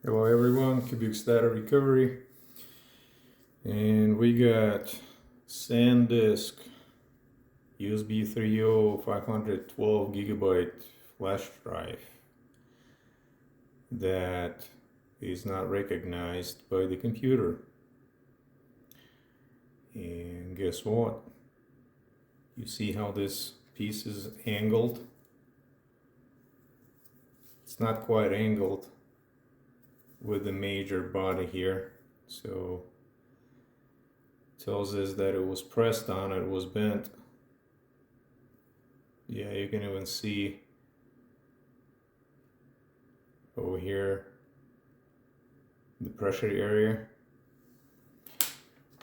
Hello everyone, Cubic Data Recovery, and we got SanDisk USB 3.0 512 gigabyte flash drive that is not recognized by the computer. And guess what? You see how this piece is angled? It's not quite angled with the major body here, so tells us that it was pressed on, it was bent. Yeah, you can even see over here the pressure area.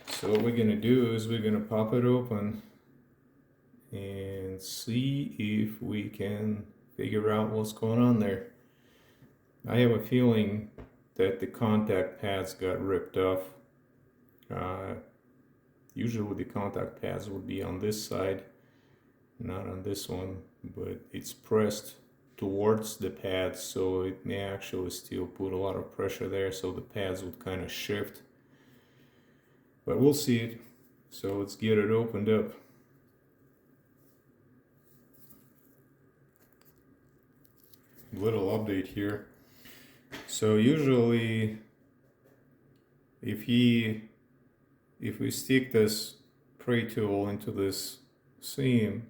So what we're gonna do is we're gonna pop it open and see if we can figure out what's going on there. I have a feeling that the contact pads got ripped off. Usually the contact pads would be on this side, not on this one, but it's pressed towards the pads, so it may actually still put a lot of pressure there, so the pads would kind of shift. But we'll see it. So let's get it opened up. Little update here. So usually if we stick this pry tool into this seam,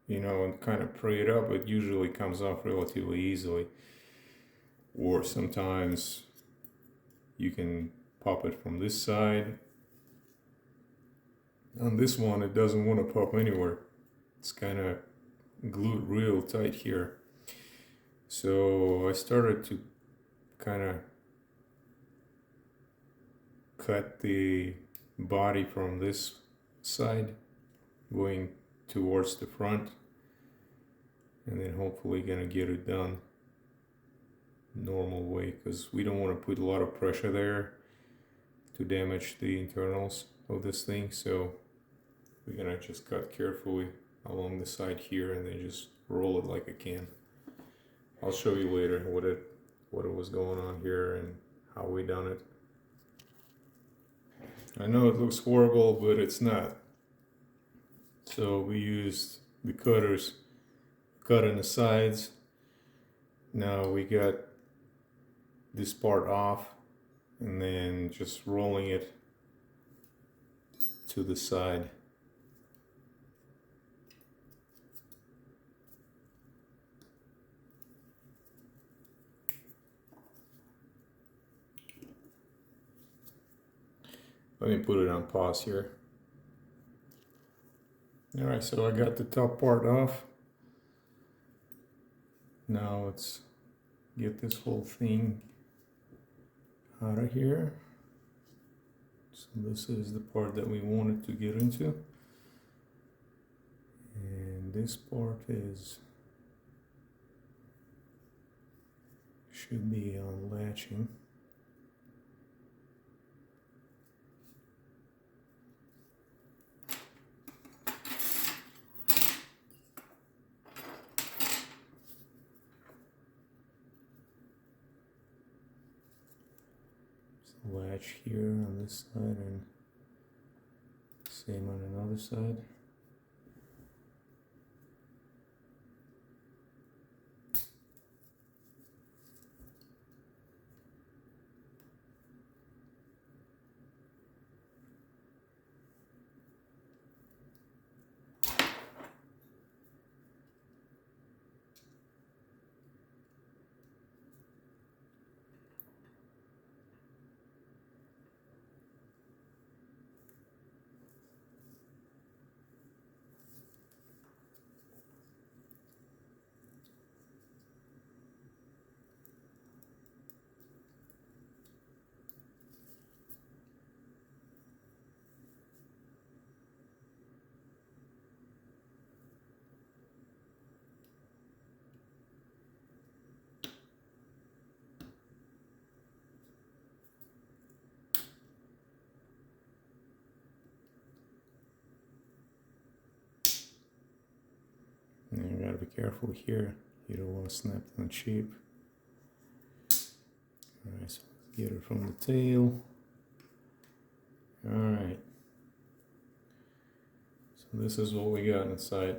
and kind of pry it up, it usually comes off relatively easily. Or sometimes you can pop it from this side. On this one, it doesn't want to pop anywhere. It's kind of glued real tight here. So I started to kind of cut the body from this side going towards the front, and then hopefully gonna get it done normal way, because we don't want to put a lot of pressure there to damage the internals of this thing. So we're gonna just cut carefully along the side here and then just roll it like a can. I'll show you later what it was going on here and how we done it. I know it looks horrible, but it's not. So we used the cutters, cutting the sides. Now we got this part off and then just rolling it to the side. Let me put it on pause here. Alright, so I got the top part off. Now let's get this whole thing out of here. So this is the part that we wanted to get into. And this part should be on latching. Latch here on this side and same on another side. And you gotta be careful here. You don't want to snap it on cheap. Alright, so let's get it from the tail. Alright. So this is what we got inside.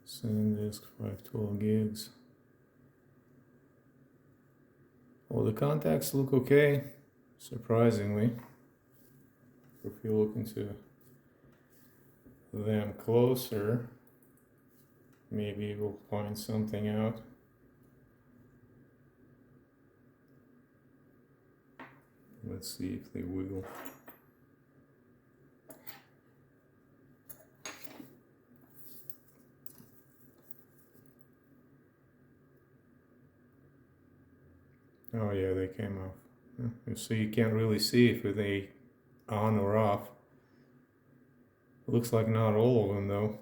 SanDisk 512 gigs. Well, the contacts look okay, surprisingly. If you look into them closer, maybe we'll find something out. Let's see if they wiggle. Oh yeah, they came off. So you can't really see if they on or off. Looks like not all of them though.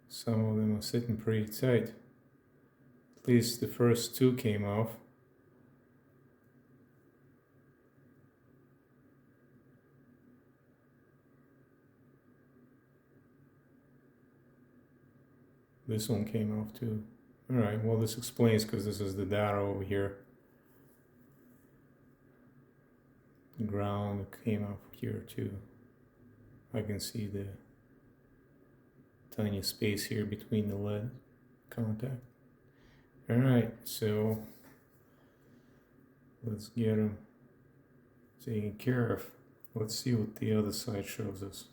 Some of them are sitting pretty tight. At least the first two came off. This one came off too. Alright, well this explains because this is the data over here. The ground came off here too. I can see the tiny space here between the lead contact. Alright, so let's get them taken care of. Let's see what the other side shows us.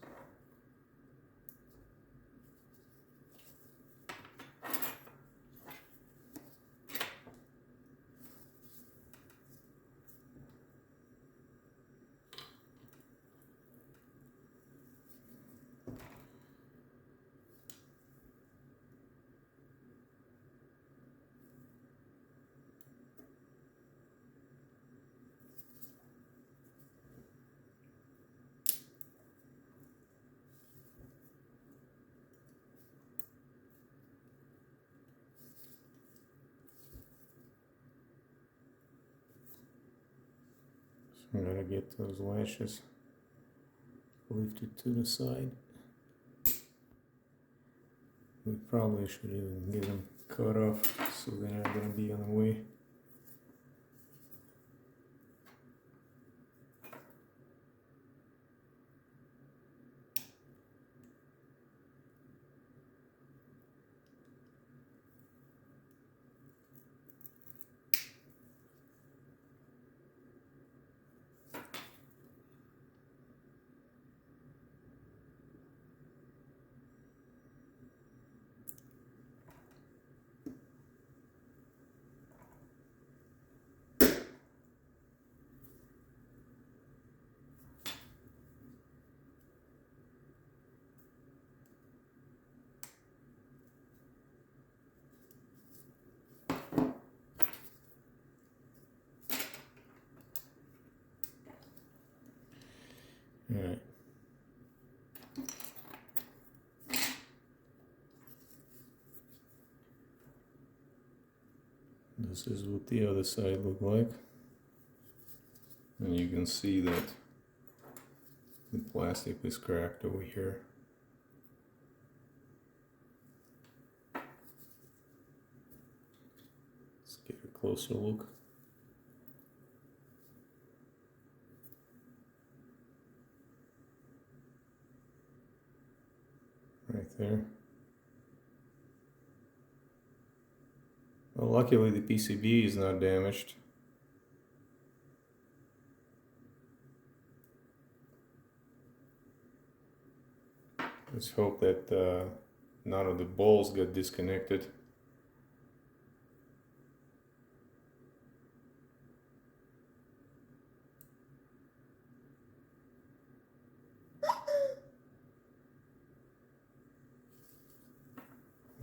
I'm gonna get those lashes lifted to the side. We probably should even get them cut off so they're not gonna be on the way. Alright. This is what the other side looked like. And you can see that the plastic is cracked over here. Let's get a closer look. Right there. Well, luckily the PCB is not damaged. Let's hope that none of the balls got disconnected.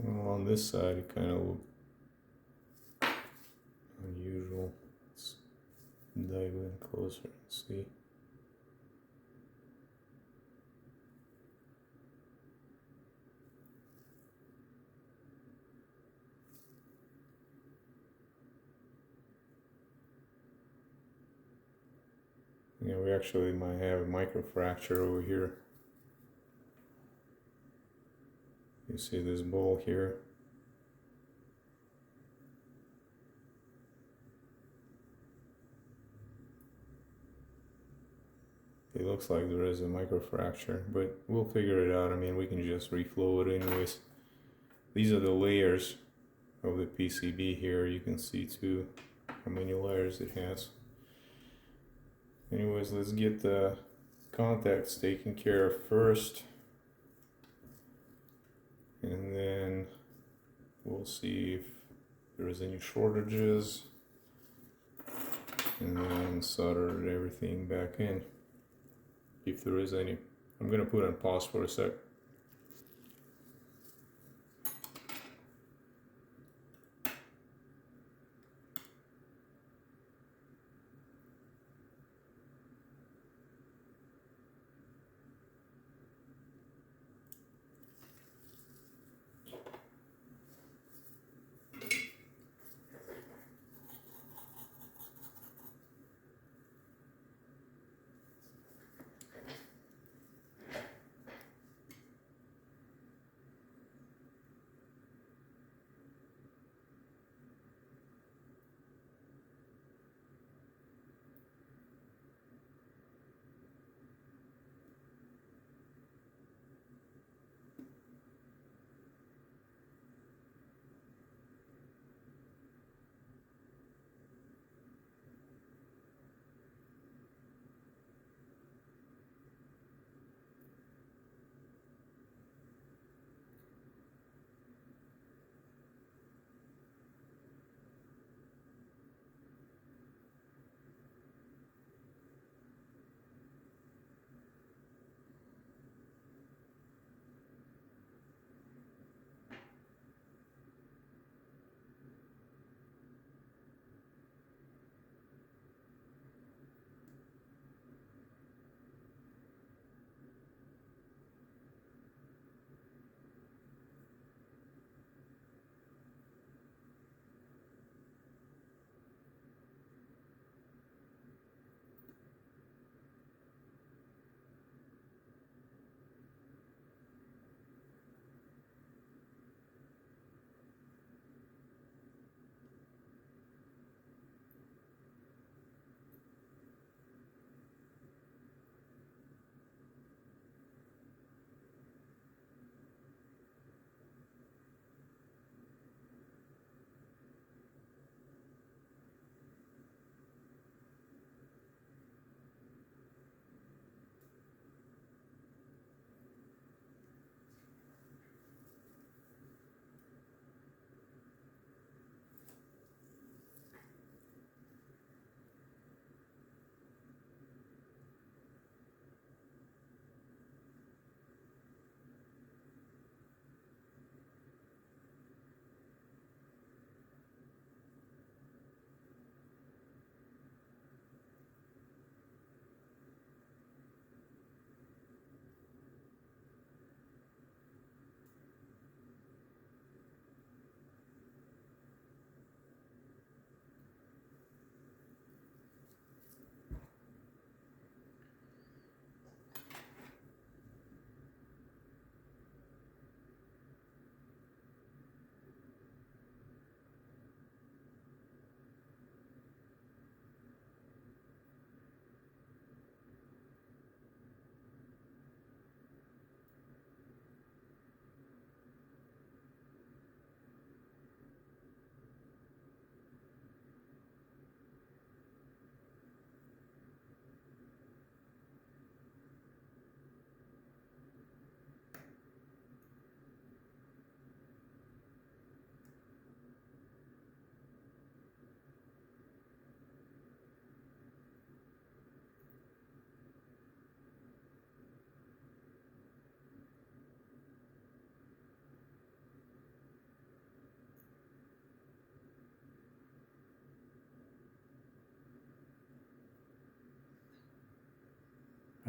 Well, on this side it kind of looked unusual. Let's dive in closer and see. Yeah, we actually might have a microfracture over here. You see this ball here? It looks like there is a microfracture, but we'll figure it out. I mean, we can just reflow it anyways. These are the layers of the PCB here. You can see too how many layers it has. Anyways, let's get the contacts taken care of first, and then we'll see if there is any shortages, and then solder everything back in if there is any. I'm gonna put on pause for a sec.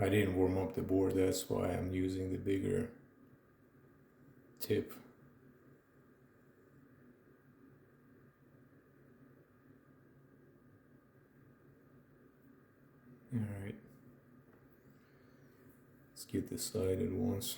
I didn't warm up the board, that's why I'm using the bigger tip. All right. get this side at once.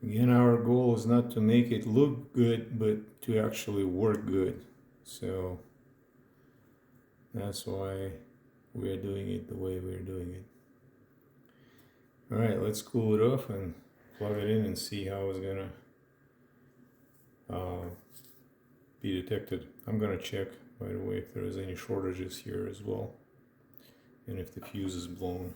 Again, our goal is not to make it look good, but to actually work good. So that's why we are doing it the way we're doing it. All right, let's cool it off and plug it in and see how it's gonna be detected. I'm gonna check, by the way, if there is any shortages here as well, and if the fuse is blown.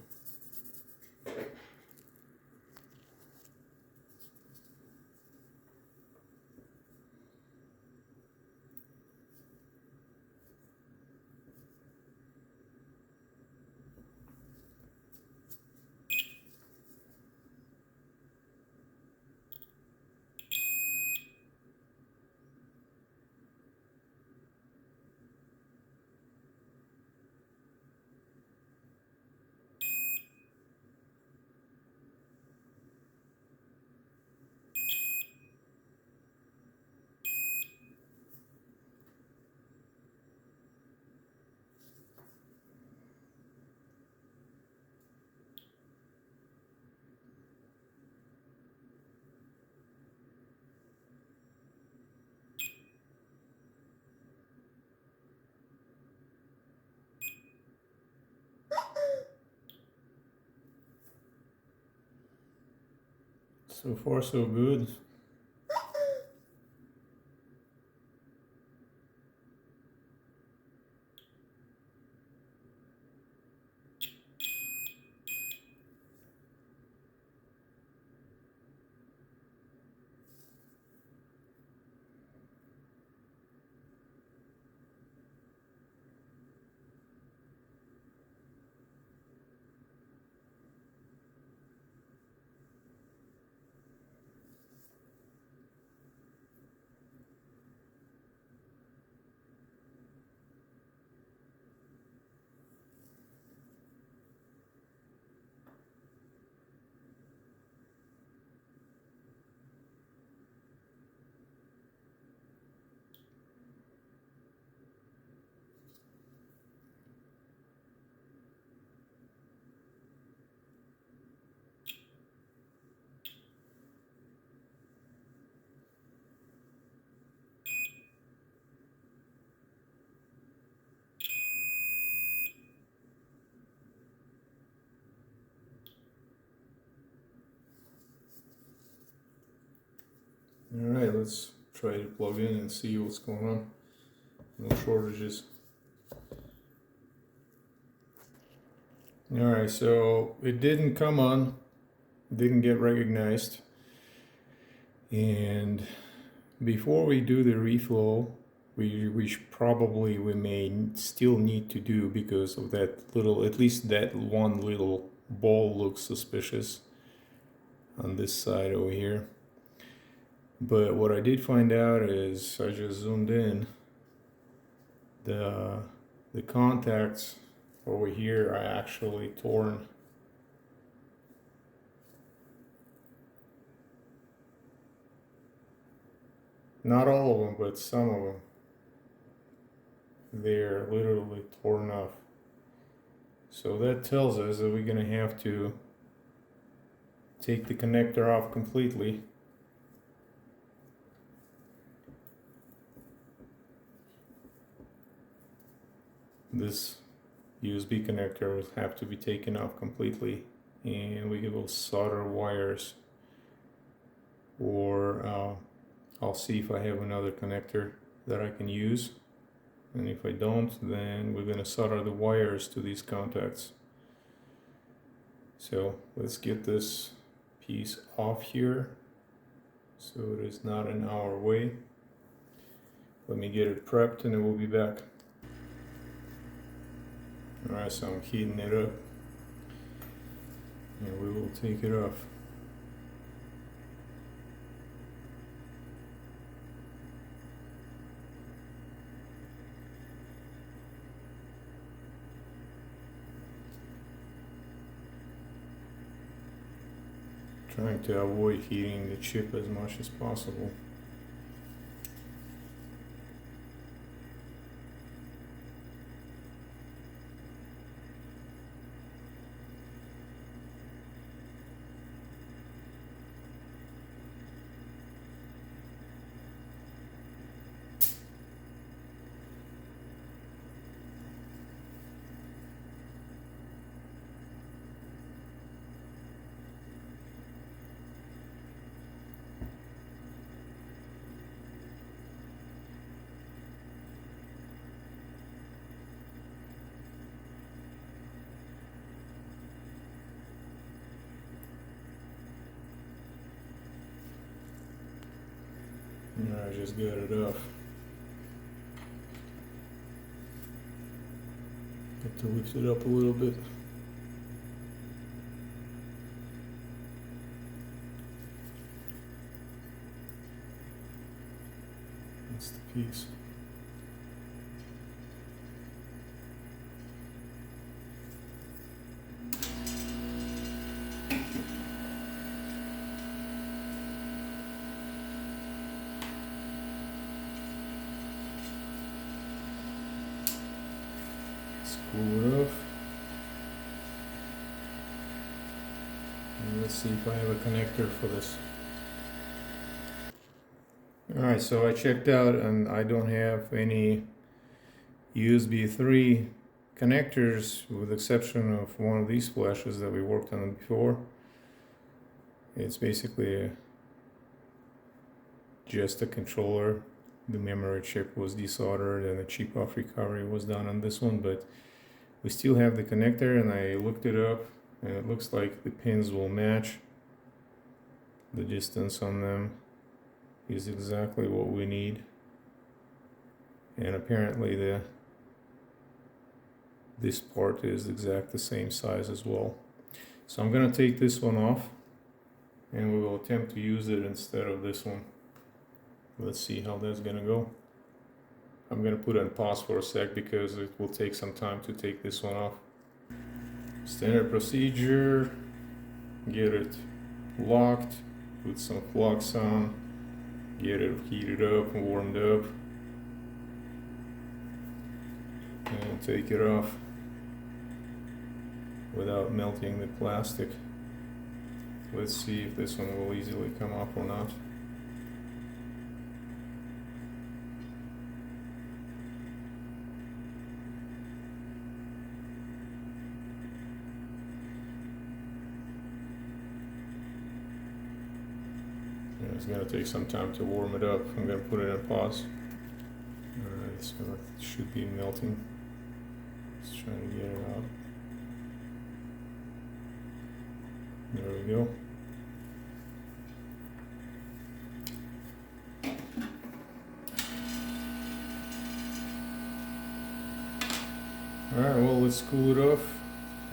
So far, so good. All right, let's try to plug in and see what's going on. No shortages. All right, so it didn't come on, didn't get recognized. And before we do the reflow, which probably we may still need to do because of that little, at least that one little ball looks suspicious on this side over here. But what I did find out is, I just zoomed in, the contacts over here are actually torn. Not all of them, but some of them. They're literally torn off. So that tells us that we're gonna have to take the connector off completely. This USB connector will have to be taken off completely, and we will solder wires, or I'll see if I have another connector that I can use, and if I don't, then we're gonna solder the wires to these contacts. So let's get this piece off here so it is not in our way. Let me get it prepped and then we'll be back. Alright, so I'm heating it up and we will take it off. Trying to avoid heating the chip as much as possible. I just got it off. Have to lift it up a little bit. That's the piece. Screw it off. And let's see if I have a connector for this. Alright, so I checked out and I don't have any USB 3 connectors with the exception of one of these flashes that we worked on before. It's basically just a controller. The memory chip was desoldered and the chip off recovery was done on this one, but we still have the connector and I looked it up and it looks like the pins will match. The distance on them is exactly what we need, and apparently this part is exact the same size as well. So I'm gonna take this one off and we will attempt to use it instead of this one. Let's see how that's gonna go. I'm gonna put it on pause for a sec because it will take some time to take this one off. Standard procedure, get it locked, put some flux on, get it heated up and warmed up, and take it off without melting the plastic. Let's see if this one will easily come off or not. It's going to take some time to warm it up. I'm going to put it on pause. Alright, so it should be melting. Let's try to get it out. There we go. let's cool it off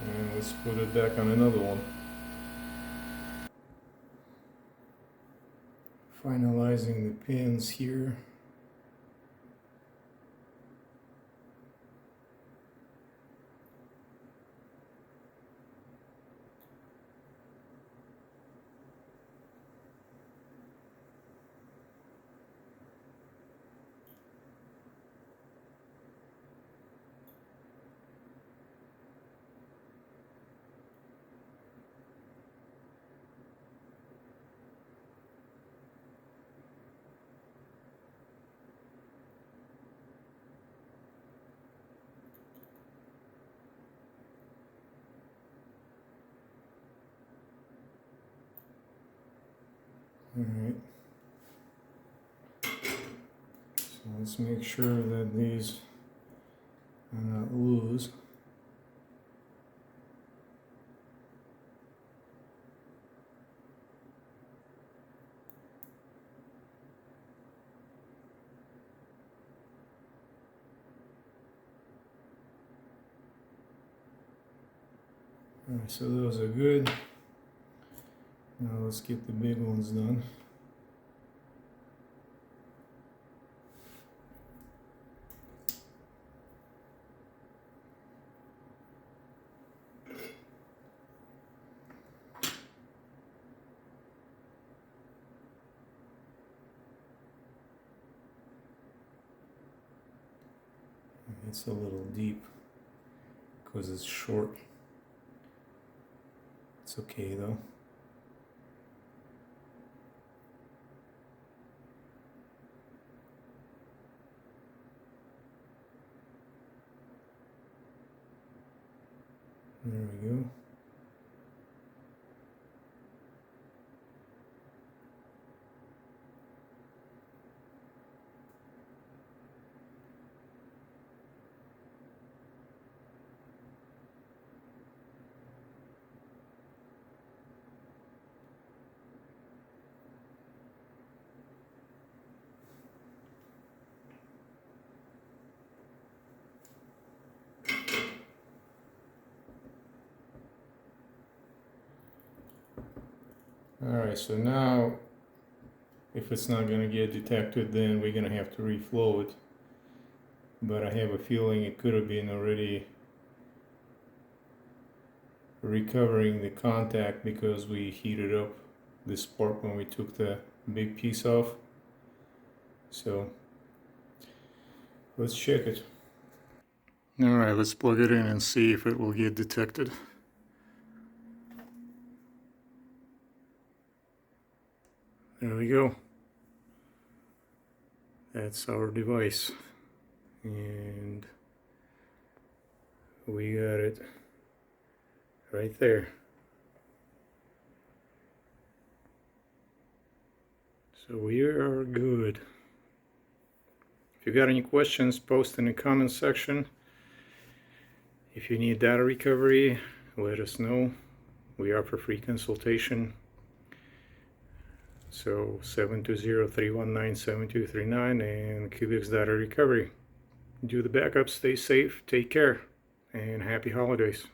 and let's put it back on another one. Finalizing the pins here. Alright, so let's make sure that these are not loose. Alright, so those are good. Now let's get the big ones done. It's a little deep because it's short. It's okay though. There we go. Alright, so now if it's not going to get detected, then we're going to have to reflow it. But I have a feeling it could have been already recovering the contact because we heated up this part when we took the big piece off. So let's check it. Alright, let's plug it in and see if it will get detected. There we go. That's our device. And we got it right there. So we are good. If you got any questions, post in the comment section. If you need data recovery, let us know. We offer free consultation. So 720-319-7239 and Cubics Data Recovery. Do the backup, stay safe, take care, and happy holidays.